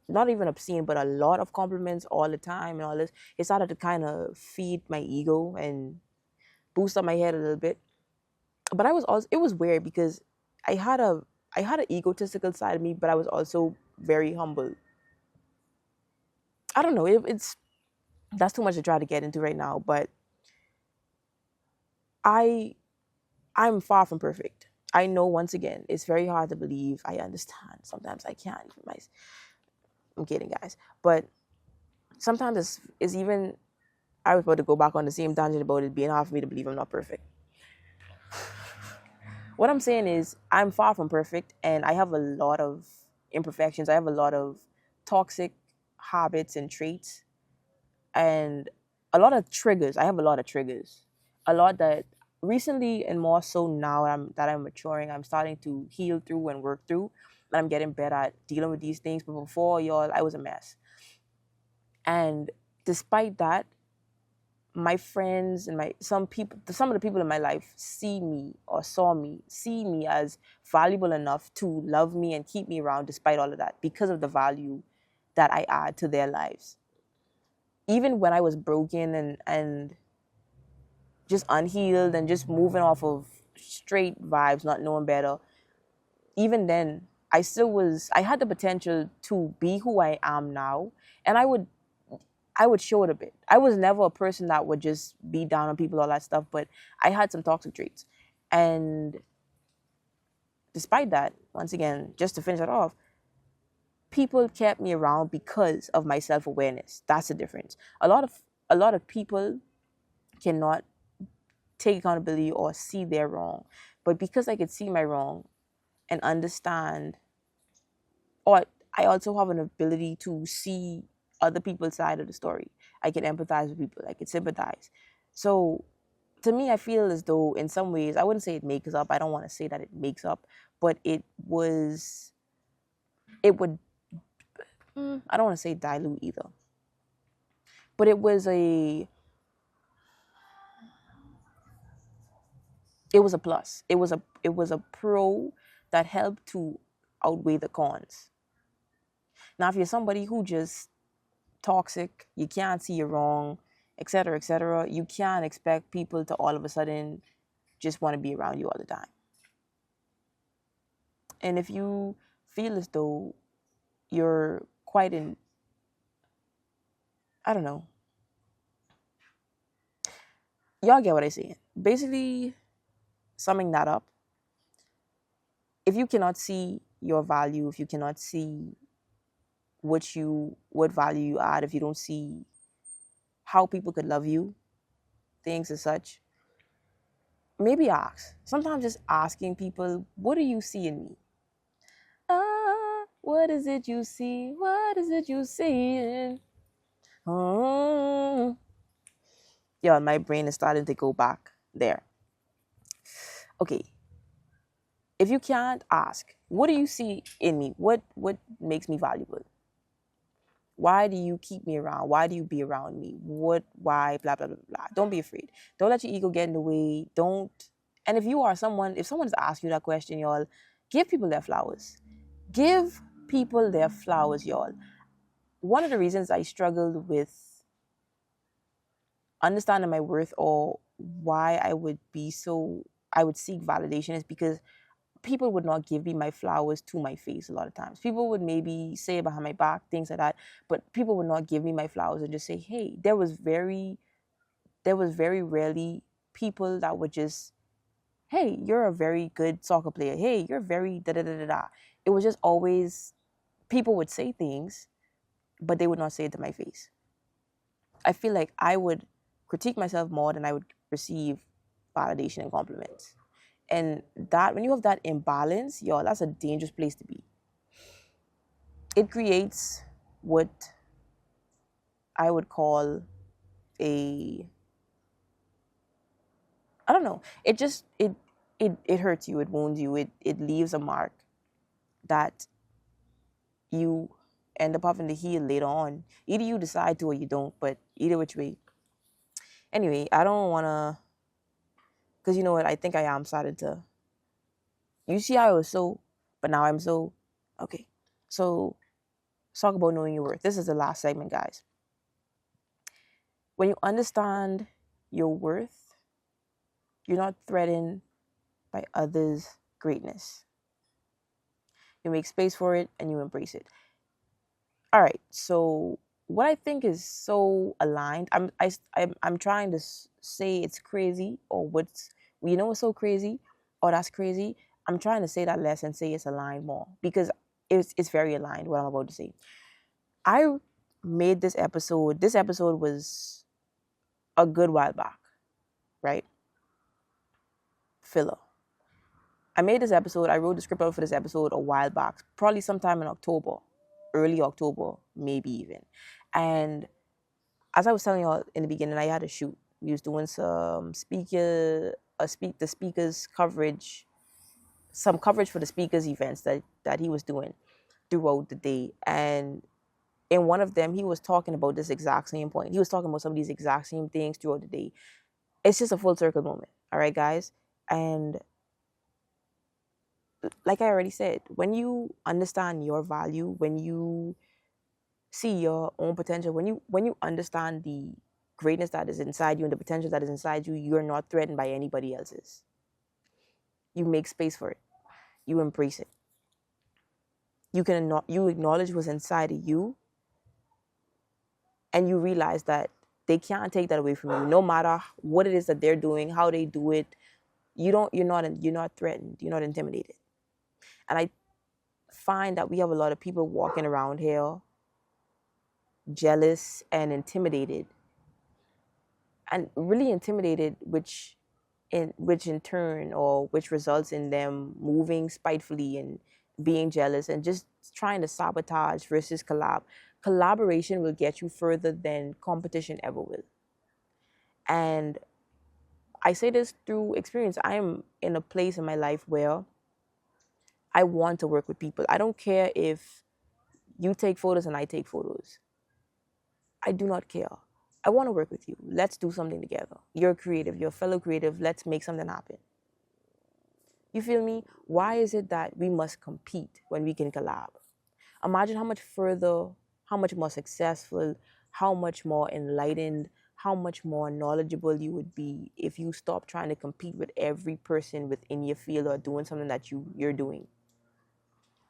not even obscene, but a lot of compliments all the time and all this, it started to kind of feed my ego and boost up my head a little bit. But I was also, it was weird because I had a I had an egotistical side of me, but I was also very humble. I don't know. It's that's too much to try to get into right now, but I I'm far from perfect. I know once again, it's very hard to believe. I understand. Sometimes I can't even I'm kidding, guys. But sometimes it's even I was about to go back on the same tangent about it being hard for me to believe I'm not perfect. What I'm saying is I'm far from perfect and I have a lot of imperfections. I have a lot of toxic habits and traits and a lot of triggers. I have a lot of triggers. A lot that recently and more so now that I'm maturing, I'm starting to heal through and work through. And I'm getting better at dealing with these things. But before, y'all, I was a mess. And despite that, my friends and some of the people in my life see me as valuable enough to love me and keep me around despite all of that because of the value that I add to their lives. Even when I was broken and just unhealed and just moving off of straight vibes, not knowing better, even then I had the potential to be who I am now, and I would show it a bit. I was never a person that would just be down on people, all that stuff, but I had some toxic traits. And despite that, once again, just to finish it off, people kept me around because of my self-awareness. That's the difference. A lot of people cannot take accountability or see their wrong. But because I could see my wrong and understand, or I also have an ability to see other people's side of the story. I can empathize with people. I can sympathize. So to me, I feel as though in some ways, I wouldn't say it makes up. I don't want to say that it makes up, but it was it would, I don't want to say dilute either, but it was a plus. It was a pro that helped to outweigh the cons. Now, if you're somebody who just toxic, you can't see you're wrong, etc., you can't expect people to all of a sudden just want to be around you all the time. And if you feel as though you're quite in, I don't know, y'all get what I'm saying. Basically, summing that up, if you cannot see your value, if you cannot see what value you add, if you don't see how people could love you, things as such, maybe ask. Sometimes just asking people, what do you see in me? What is it you see? What is it you seeing? Oh. Yeah, my brain is starting to go back there. Okay. If you can't ask, what do you see in me? What makes me valuable? Why do you keep me around? Why do you be around me? Why, blah, blah, blah, blah. Don't be afraid. Don't let your ego get in the way. Don't. And if someone's asking you that question, y'all, give people their flowers. Give people their flowers, y'all. One of the reasons I struggled with understanding my worth, or why I would seek validation, is because people would not give me my flowers to my face a lot of times. People would maybe say behind my back, things like that, but people would not give me my flowers and just say, hey, there was very rarely people that would just, hey, you're a very good soccer player. Hey, you're very da da da da da. It was just always, people would say things, but they would not say it to my face. I feel like I would critique myself more than I would receive validation and compliments. And that, when you have that imbalance, yo, that's a dangerous place to be. It creates what I would call I don't know. It hurts you. It wounds you. It leaves a mark that you end up having to heal later on. Either you decide to or you don't, but either which way. Anyway, I don't want to, because you know what? I think I am started to. You see how I was so, but now I'm so. Okay. So, let's talk about knowing your worth. This is the last segment, guys. When you understand your worth, you're not threatened by others' greatness. You make space for it and you embrace it. All right. So what I think is so aligned, I'm trying to say it's crazy, or what's so crazy, or that's crazy. I'm trying to say that less and say it's aligned more, because it's very aligned what I'm about to say. I made this episode. This episode was a good while back, right? Filler. I made this episode. I wrote the script out for this episode a while back, probably sometime in October, early October, maybe even. And as I was telling y'all in the beginning, I had a shoot. We was doing some the speakers coverage, some coverage for the speakers events that he was doing throughout the day. And in one of them, he was talking about this exact same point. He was talking about some of these exact same things throughout the day. It's just a full circle moment. All right, guys. And like I already said, when you understand your value, when you see your own potential, when you understand the greatness that is inside you and the potential that is inside you, you're not threatened by anybody else's. You make space for it. You embrace it. You acknowledge what's inside of you, and you realize that they can't take that away from you, no matter what it is that they're doing, how they do it. You're not threatened. You're not intimidated. And I find that we have a lot of people walking around here jealous and intimidated, and really intimidated, which in turn, or which results in them moving spitefully and being jealous and just trying to sabotage versus collaboration will get you further than competition ever will. And I say this through experience. I am in a place in my life where I want to work with people. I don't care if You take photos and I take photos. I do not care. I want to work with you. Let's do something together. You're creative. You're a fellow creative. Let's make something happen. You feel me? Why is it that we must compete when we can collab? Imagine how much further, how much more successful, how much more enlightened, how much more knowledgeable you would be if you stop trying to compete with every person within your field or doing something that you're doing.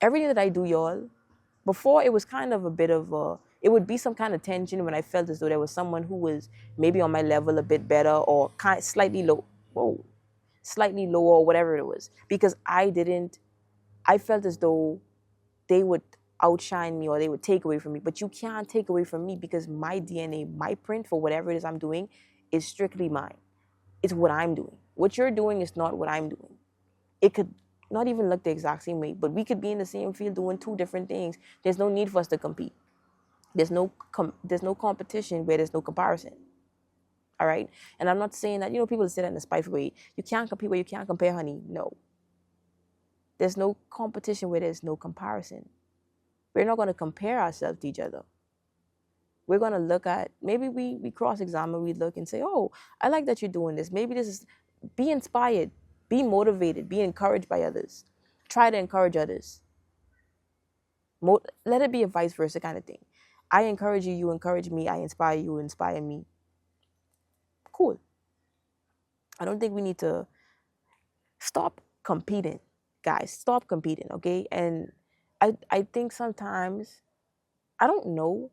Everything that I do, y'all, before it was kind of a bit of a, it would be some kind of tension when I felt as though there was someone who was maybe on my level a bit better or slightly low, slightly lower or whatever it was. Because I felt as though they would outshine me or they would take away from me. But you can't take away from me because my DNA, my print for whatever it is I'm doing is strictly mine. It's what I'm doing. What you're doing is not what I'm doing. It could not even look the exact same way, but we could be in the same field doing two different things. There's no need for us to compete. There's no competition where there's no comparison. All right? And I'm not saying that, people say that in a spiteful way. You can't compete where you can't compare, honey. No. There's no competition where there's no comparison. We're not going to compare ourselves to each other. We're going to look at, maybe we cross-examine, we look and say, oh, I like that you're doing this. Maybe this is, be inspired, be motivated, be encouraged by others. Try to encourage others. Let it be a vice versa kind of thing. I encourage you, you encourage me. I inspire you, inspire me. Cool. I don't think we need to stop competing, guys. Stop competing, okay? And I think sometimes, I don't know,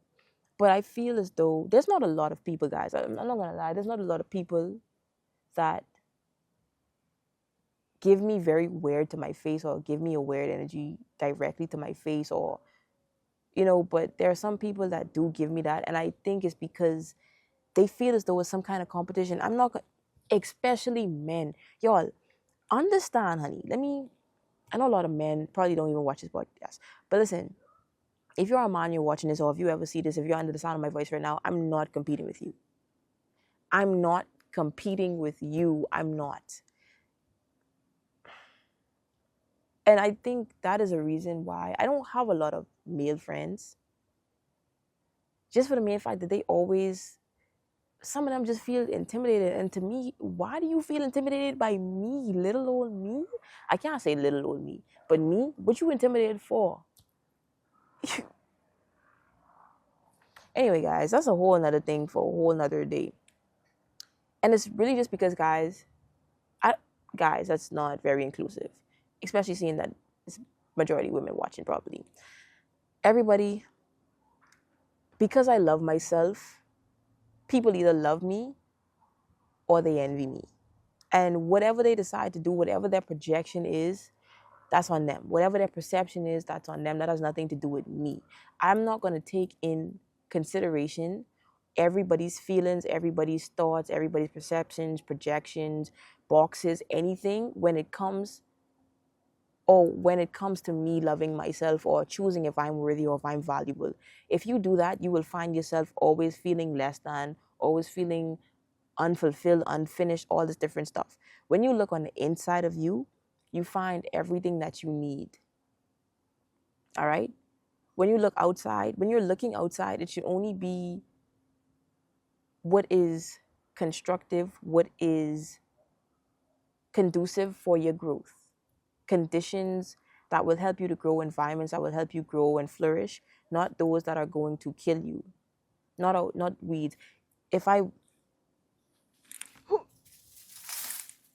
but I feel as though there's not a lot of people, guys. I'm not going to lie. There's not a lot of people that give me very weird to my face or give me a weird energy directly to my face or, but there are some people that do give me that. And I think it's because they feel as though it's some kind of competition. Especially men. Y'all, understand, honey. I know a lot of men probably don't even watch this podcast. But listen, if you're a man, you're watching this, or if you ever see this, if you're under the sound of my voice right now, I'm not competing with you. I'm not competing with you. I'm not. And I think that is a reason why I don't have a lot of male friends. Just for the mere fact that some of them just feel intimidated. And to me, why do you feel intimidated by me, little old me? I can't say little old me, but me? What you intimidated for? Anyway, guys, that's a whole nother thing for a whole nother day. And it's really just because, guys, that's not very inclusive. Especially seeing that it's majority women watching probably. Everybody, because I love myself, people either love me or they envy me. And whatever they decide to do, whatever their projection is, that's on them. Whatever their perception is, that's on them. That has nothing to do with me. I'm not going to take in consideration everybody's feelings, everybody's thoughts, everybody's perceptions, projections, boxes, anything when it comes to me loving myself or choosing if I'm worthy or if I'm valuable. If you do that, you will find yourself always feeling less than, always feeling unfulfilled, unfinished, all this different stuff. When you look on the inside of you, you find everything that you need. All right? When you're looking outside, it should only be what is constructive, what is conducive for your growth. Conditions that will help you to grow, environments that will help you grow and flourish, not those that are going to kill you. Not weeds.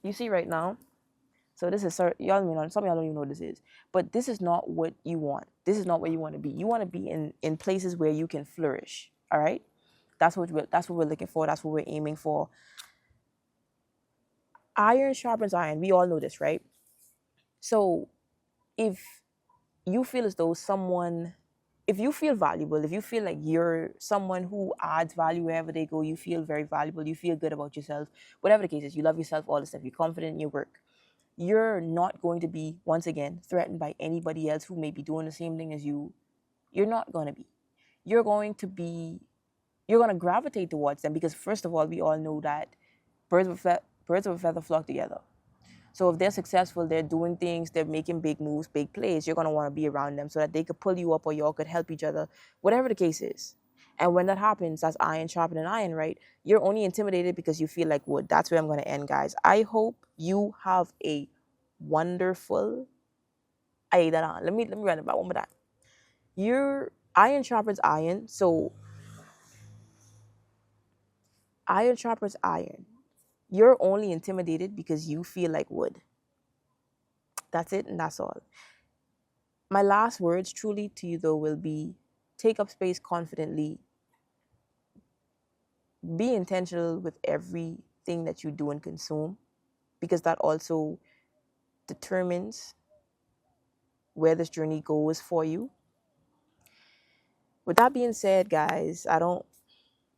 You see right now, so this is, y'all may not, some of y'all don't even know what this is, but this is not what you want. This is not where you want to be. You want to be in places where you can flourish. All right, that's what we're looking for. That's what we're aiming for. Iron sharpens iron. We all know this, right? So if you feel as though if you feel valuable, if you feel like you're someone who adds value wherever they go, you feel very valuable, you feel good about yourself, whatever the case is, you love yourself, all this stuff, you're confident in your work, you're not going to be, once again, threatened by anybody else who may be doing the same thing as you. You're not going to be. You're going to gravitate towards them because, first of all, we all know that birds of a feather flock together. So if they're successful, they're doing things, they're making big moves, big plays, you're going to want to be around them so that they could pull you up or y'all could help each other, whatever the case is. And when that happens, that's iron sharpening iron, right? You're only intimidated because you feel like wood. That's where I'm going to end, guys. I hope you have a wonderful... Let me run it back one more time. Your iron sharpens iron, so iron sharpens iron. You're only intimidated because you feel like wood. That's it, and that's all. My last words truly to you, though, will be take up space confidently. Be intentional with everything that you do and consume, because that also determines where this journey goes for you. With that being said, guys,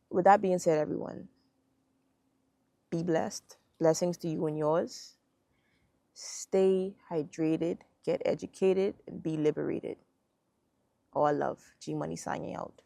with that being said, everyone, be blessed. Blessings to you and yours. Stay hydrated, get educated, and be liberated. All love. G Money signing out.